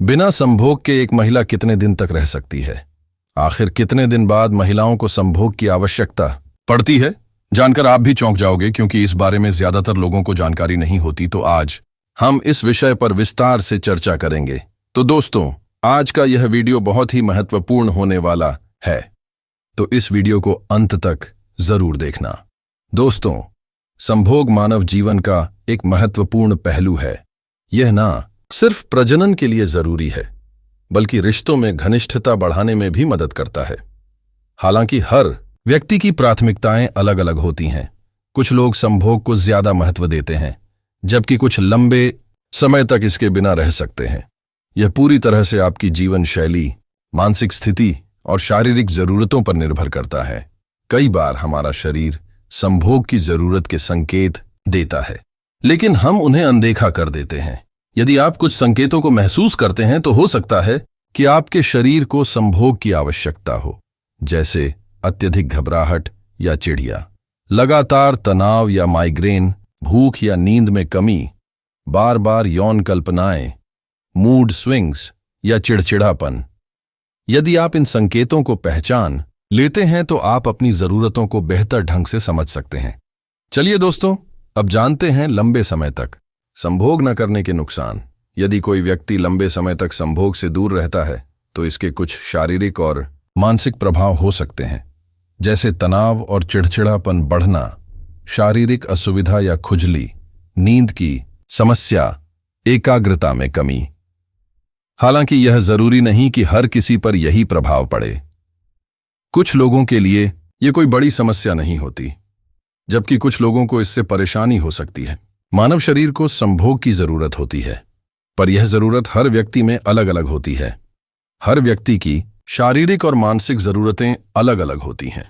बिना संभोग के एक महिला कितने दिन तक रह सकती है? आखिर कितने दिन बाद महिलाओं को संभोग की आवश्यकता पड़ती है? जानकर आप भी चौंक जाओगे, क्योंकि इस बारे में ज्यादातर लोगों को जानकारी नहीं होती। तो आज हम इस विषय पर विस्तार से चर्चा करेंगे। तो दोस्तों, आज का यह वीडियो बहुत ही महत्वपूर्ण होने वाला है, तो इस वीडियो को अंत तक जरूर देखना। दोस्तों, संभोग मानव जीवन का एक महत्वपूर्ण पहलू है। यह ना सिर्फ प्रजनन के लिए जरूरी है, बल्कि रिश्तों में घनिष्ठता बढ़ाने में भी मदद करता है। हालांकि हर व्यक्ति की प्राथमिकताएं अलग अलग होती हैं। कुछ लोग संभोग को ज्यादा महत्व देते हैं, जबकि कुछ लंबे समय तक इसके बिना रह सकते हैं। यह पूरी तरह से आपकी जीवन शैली, मानसिक स्थिति और शारीरिक जरूरतों पर निर्भर करता है। कई बार हमारा शरीर संभोग की जरूरत के संकेत देता है, लेकिन हम उन्हें अनदेखा कर देते हैं। यदि आप कुछ संकेतों को महसूस करते हैं, तो हो सकता है कि आपके शरीर को संभोग की आवश्यकता हो, जैसे अत्यधिक घबराहट या चिढ़िया, लगातार तनाव या माइग्रेन, भूख या नींद में कमी, बार बार यौन कल्पनाएं, मूड स्विंग्स या चिड़चिड़ापन। यदि आप इन संकेतों को पहचान लेते हैं, तो आप अपनी जरूरतों को बेहतर ढंग से समझ सकते हैं। चलिए दोस्तों, अब जानते हैं लंबे समय तक संभोग न करने के नुकसान। यदि कोई व्यक्ति लंबे समय तक संभोग से दूर रहता है, तो इसके कुछ शारीरिक और मानसिक प्रभाव हो सकते हैं, जैसे तनाव और चिड़चिड़ापन बढ़ना, शारीरिक असुविधा या खुजली, नींद की समस्या, एकाग्रता में कमी। हालांकि यह जरूरी नहीं कि हर किसी पर यही प्रभाव पड़े। कुछ लोगों के लिए यह कोई बड़ी समस्या नहीं होती, जबकि कुछ लोगों को इससे परेशानी हो सकती है। मानव शरीर को संभोग की जरूरत होती है, पर यह जरूरत हर व्यक्ति में अलग अलग होती है। हर व्यक्ति की शारीरिक और मानसिक जरूरतें अलग अलग होती हैं।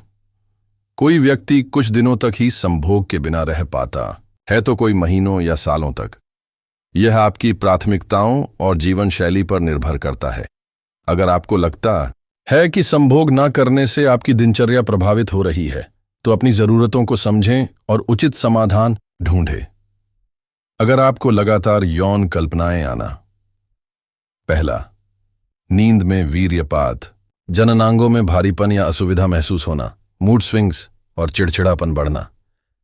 कोई व्यक्ति कुछ दिनों तक ही संभोग के बिना रह पाता है, तो कोई महीनों या सालों तक। यह आपकी प्राथमिकताओं और जीवन शैली पर निर्भर करता है। अगर आपको लगता है कि संभोग न करने से आपकी दिनचर्या प्रभावित हो रही है, तो अपनी जरूरतों को समझें और उचित समाधान ढूंढें। अगर आपको लगातार यौन कल्पनाएं आना, पहला, नींद में वीर्यपात, जननांगों में भारीपन या असुविधा महसूस होना, मूड स्विंग्स और चिड़चिड़ापन बढ़ना,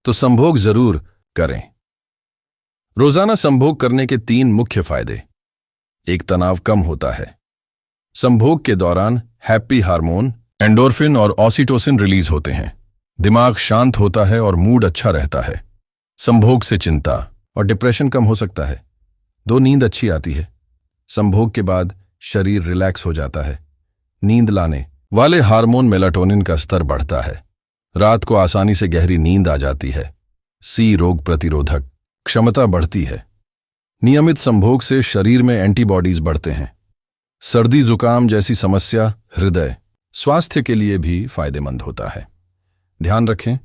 तो संभोग जरूर करें। रोजाना संभोग करने के 3 मुख्य फायदे। एक, तनाव कम होता है। संभोग के दौरान हैप्पी हार्मोन, एंडोर्फिन और ऑक्सीटोसिन रिलीज होते हैं। दिमाग शांत होता है और मूड अच्छा रहता है। संभोग से चिंता और डिप्रेशन कम हो सकता है। 2, नींद अच्छी आती है। संभोग के बाद शरीर रिलैक्स हो जाता है। नींद लाने वाले हार्मोन मेलाटोनिन का स्तर बढ़ता है। रात को आसानी से गहरी नींद आ जाती है। C, रोग प्रतिरोधक क्षमता बढ़ती है। नियमित संभोग से शरीर में एंटीबॉडीज बढ़ते हैं। सर्दी जुकाम जैसी समस्या, हृदय स्वास्थ्य के लिए भी फायदेमंद होता है। ध्यान रखें,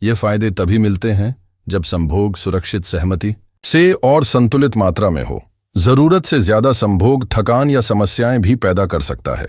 ये फायदे तभी मिलते हैं जब संभोग सुरक्षित सहमति से और संतुलित मात्रा में हो। जरूरत से ज्यादा संभोग थकान या समस्याएं भी पैदा कर सकता है।